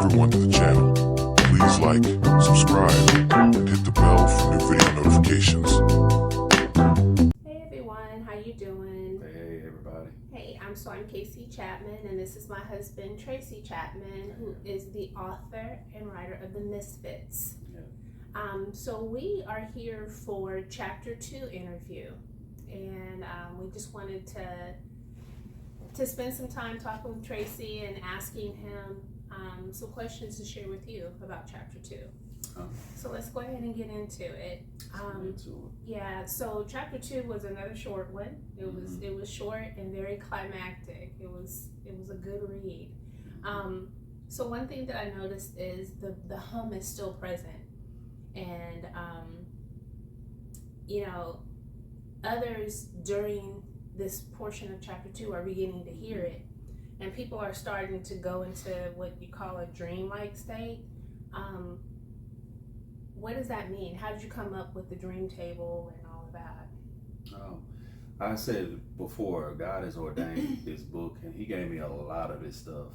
everyone to the channel. Please like, subscribe, and hit the bell for new video notifications. Hey everyone, how you doing? Hey everybody. Hey, I'm Casey Chapman, and this is my husband Tracy Chapman, who is the author and writer of the Misfits. Yeah. So we are here for Chapter 2 interview, and we just wanted to spend some time talking with Tracy and asking him some questions to share with you about Chapter 2. So let's go ahead and get into it. Yeah, so Chapter 2 was another short one. It was short and very climactic. It was a good read. So one thing that I noticed is the hum is still present, and others during this portion of Chapter 2 are beginning to hear it, and people are starting to go into what you call a dreamlike state. What does that mean? How did you come up with the dream table and all of that? I said before, God has ordained this book, and He gave me a lot of this stuff.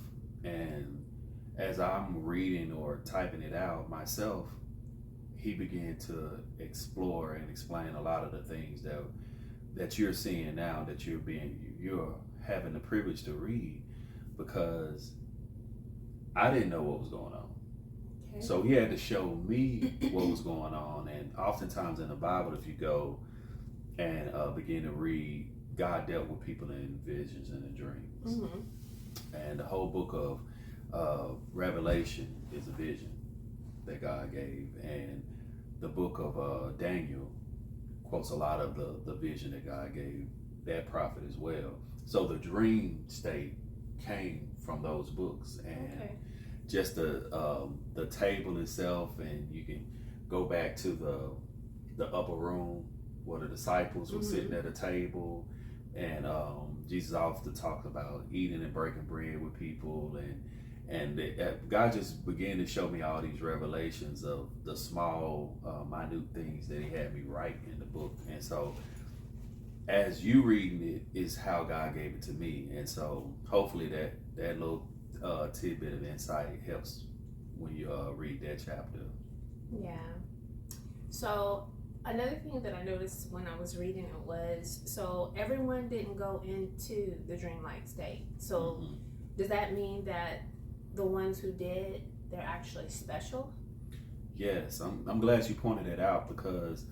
And as I'm reading or typing it out myself, He began to explore and explain a lot of the things that you're seeing now, that you're having the privilege to read, because I didn't know what was going on. So He had to show me what was going on. And oftentimes in the Bible, if you go and begin to read, God dealt with people in visions and in dreams. Mm-hmm. And the whole book of Revelation is a vision that God gave. And the book of Daniel quotes a lot of the vision that God gave that prophet as well. So the dream state came from those books. And just the table itself, and you can go back to the upper room where the disciples were sitting at a table, and Jesus often talked about eating and breaking bread with people, and God just began to show me all these revelations of the small, minute things that He had me write in the book. And so as you reading it is how God gave it to me, and so hopefully that little tidbit of insight helps when you read that chapter. Yeah. So another thing that I noticed when I was reading it was, so everyone didn't go into the dreamlike state. So does that mean that the ones who did, they're actually special? Yes, I'm glad you pointed that out, because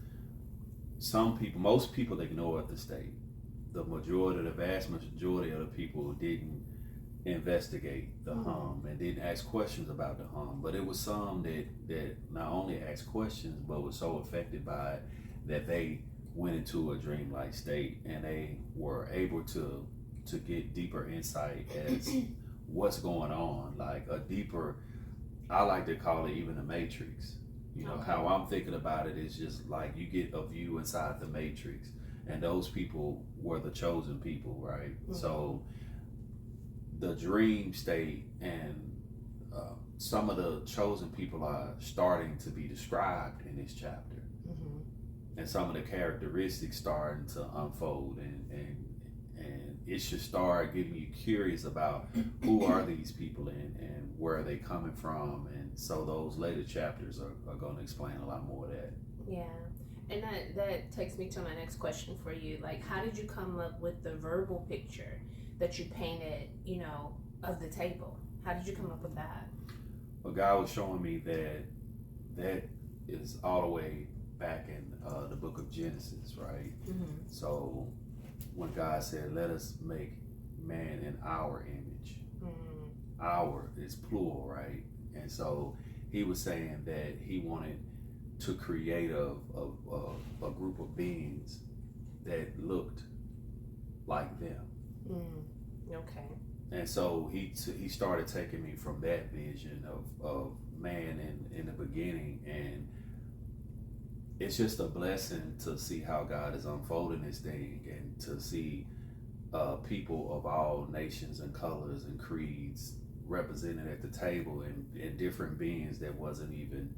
most people ignore the state. The vast majority of the people didn't investigate the hum and didn't ask questions about the hum. But it was some that not only asked questions, but was so affected by it that they went into a dreamlike state, and they were able to get deeper insight as what's going on, like a deeper, I like to call it even the matrix. How I'm thinking about it is just like you get a view inside the matrix, and those people were the chosen people, right? So the dream state and some of the chosen people are starting to be described in this chapter, and some of the characteristics starting to unfold, and it should start getting you curious about who are these people and where are they coming from. And so those later chapters are going to explain a lot more of that. Yeah. And that takes me to my next question for you. Like, how did you come up with the verbal picture that you painted, of the table? How did you come up with that? Well, God was showing me that is all the way back in the book of Genesis, right? So when God said, let us make man in our image, our is plural, right? And so He was saying that He wanted to create a group of beings that looked like them. Okay. And so he started taking me from that vision of man in the beginning, and it's just a blessing to see how God is unfolding this thing, and to see people of all nations and colors and creeds represented at the table, and different beings that wasn't even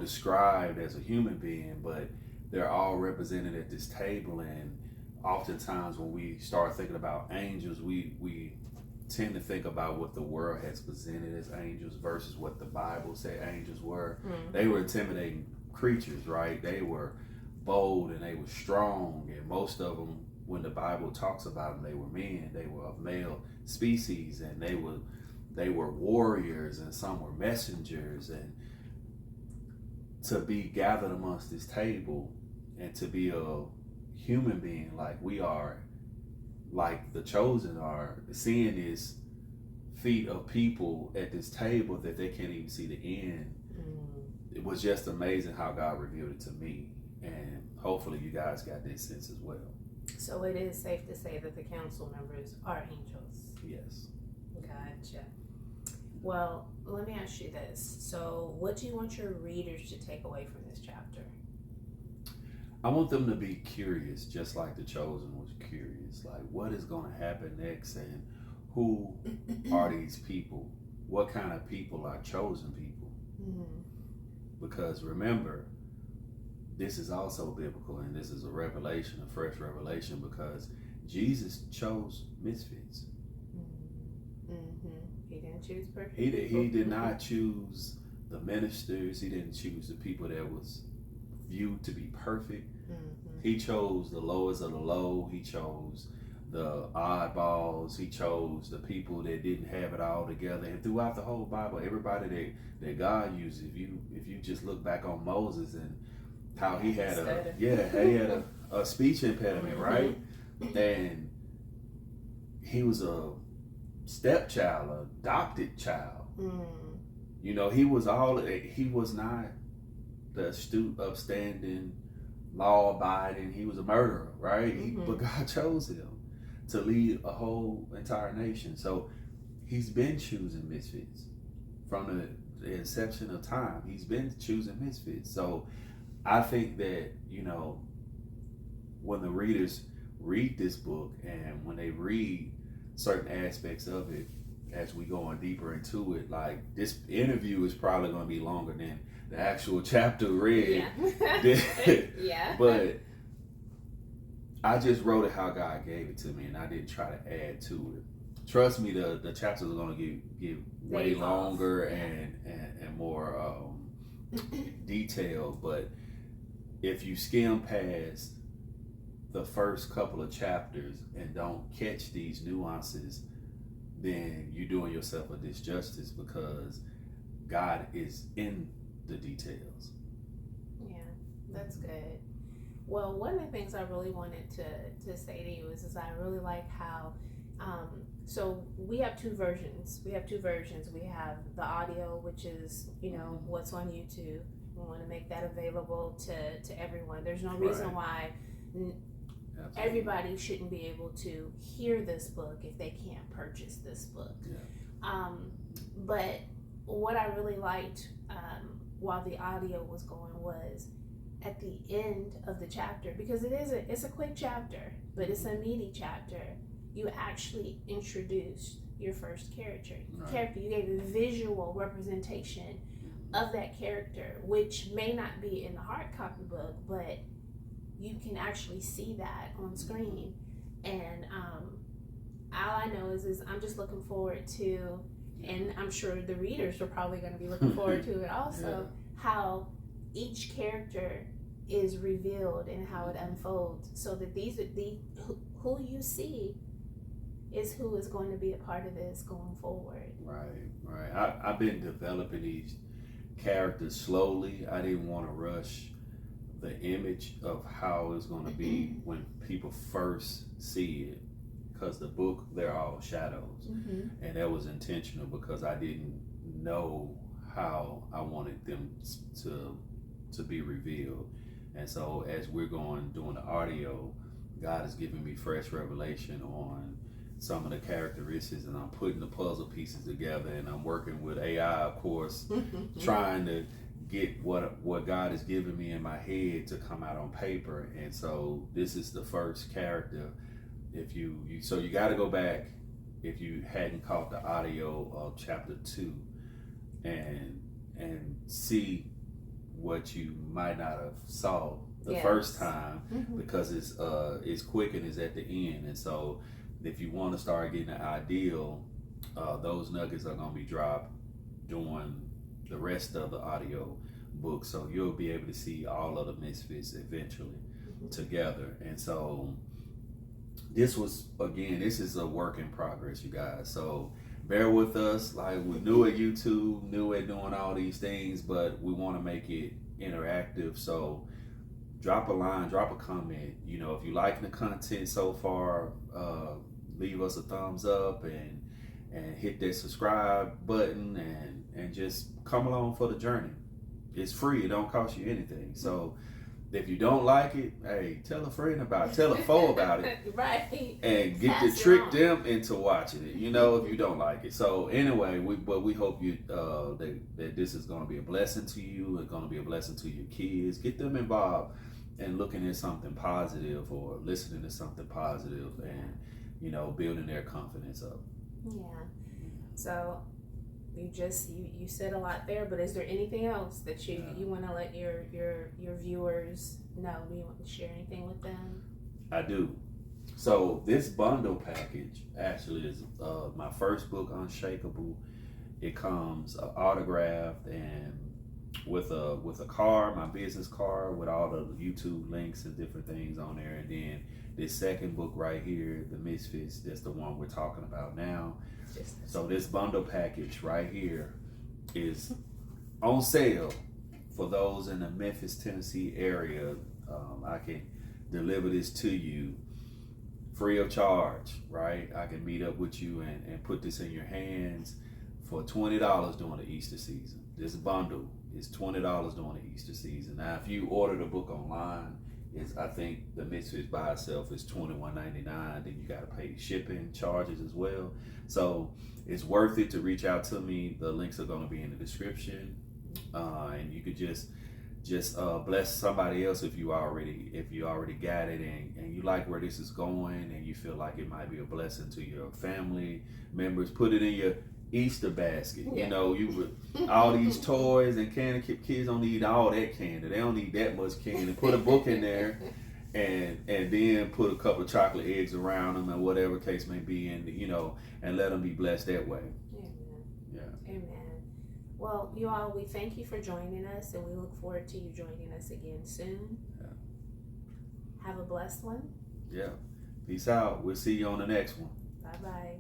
described as a human being, but they're all represented at this table. And oftentimes when we start thinking about angels, we tend to think about what the world has presented as angels versus what the Bible said angels were. They were intimidating creatures, right? They were bold and they were strong, and most of them, when the Bible talks about them, they were men. They were of male species, and they were warriors, and some were messengers. And to be gathered amongst this table and to be a human being like we are, like the chosen are, seeing this feet of people at this table that they can't even see the end, it was just amazing how God revealed it to me. And hopefully you guys got this sense as well. So it is safe to say that the council members are angels. Yes. Gotcha. Well, let me ask you this. So what do you want your readers to take away from this chapter? I want them to be curious, just like the chosen was curious. Like, what is going to happen next, and who are these people? What kind of people are chosen people? Because remember, this is also biblical, and this is a revelation, a fresh revelation, because Jesus chose misfits. He didn't choose perfect. He did not choose the ministers. He didn't choose the people that was viewed to be perfect. He chose the lowest of the low. He chose the oddballs. He chose the people that didn't have it all together. And throughout the whole Bible, everybody that God used, if you just look back on Moses and how he had a speech impediment, right? And he was a stepchild, an adopted child. You know, he was not the astute, upstanding, law-abiding. He was a murderer, right? But God chose him to lead a whole entire nation. So he's been choosing misfits from the inception of time. He's been choosing misfits. So I think that, you know, when the readers read this book and when they read certain aspects of it, as we go on deeper into it, like this interview is probably going to be longer than the actual chapter read. Yeah. But I just wrote it how God gave it to me, and I didn't try to add to it. Trust me, the chapters are going to get way longer and more detailed. But if you skim past the first couple of chapters and don't catch these nuances, then you're doing yourself a disjustice, because God is in the details. Yeah, that's good. Well, one of the things I really wanted to say to you is I really like how, so we have two versions. We have the audio, which is, you know, what's on YouTube. We want to make that available to everyone. There's no reason why everybody shouldn't be able to hear this book if they can't purchase this book. But what I really liked while the audio was going was at the end of the chapter, because it's a quick chapter, but it's a meaty chapter. You actually introduced your first character. You gave a visual representation of that character, which may not be in the hard copy book, but you can actually see that on screen. And all I know is I'm just looking forward to, and I'm sure the readers are probably going to be looking forward to it also, how each character is revealed and how it unfolds, so that who you see is who is going to be a part of this going forward. Right. I've been developing these characters slowly. I didn't want to rush the image of how it's going to be when people first see it, because the book, they're all shadows, and that was intentional because I didn't know how I wanted them to be revealed. And so as we're doing the audio, God is giving me fresh revelation on some of the characteristics, and I'm putting the puzzle pieces together, and I'm working with AI, of course, trying to get what God has given me in my head to come out on paper. And so this is the first character. If you got to go back if you hadn't caught the audio of chapter 2 and see what you might not have saw the first time, because it's quick and it's at the end. And so if you want to start getting an ideal Those nuggets are going to be dropped during the rest of the audio book, so you'll be able to see all of the Misfits eventually together. And so this is a work in progress, you guys. So bear with us. Like, we're new at YouTube, new at doing all these things, but we want to make it interactive. So drop a line, drop a comment. You know, if you liking the content so far, leave us a thumbs up and hit that subscribe button and just come along for the journey. It's free. It don't cost you anything. So if you don't like it, hey, tell a friend about it. Tell a foe about it. Right. And get to trick them into watching it, you know, if you don't like it. So anyway, we hope you that this is going to be a blessing to you. It's going to be a blessing to your kids. Get them involved and looking at something positive or listening to something positive and, you know, building their confidence up. Yeah. So you said a lot there, but is there anything else that you want to let your viewers know? Do you want to share anything with them? I do. So this bundle package actually is my first book, Unshakable. It comes autographed and with a card, my business card with all the YouTube links and different things on there. And then this second book right here, The Misfits, that's the one we're talking about now. So this bundle package right here is on sale for those in the Memphis, Tennessee area. I can deliver this to you free of charge, right? I can meet up with you and put this in your hands for $20 during the Easter season. This bundle is $20 during the Easter season. Now, if you order the book online, I think the Misfits by itself is $21.99. Then you got to pay shipping charges as well. So it's worth it to reach out to me. The links are going to be in the description, and you could just bless somebody else if you already got it and you like where this is going and you feel like it might be a blessing to your family members. Put it in your Easter basket. You know, all these toys and candy. Kids don't need all that candy. They don't need that much candy. Put a book in there and then put a couple of chocolate eggs around them and whatever case may be, and you know, and let them be blessed that way. Amen. Yeah. Amen. Well, you all, we thank you for joining us, and we look forward to you joining us again soon. Yeah. Have a blessed one. Yeah. Peace out. We'll see you on the next one. Bye-bye.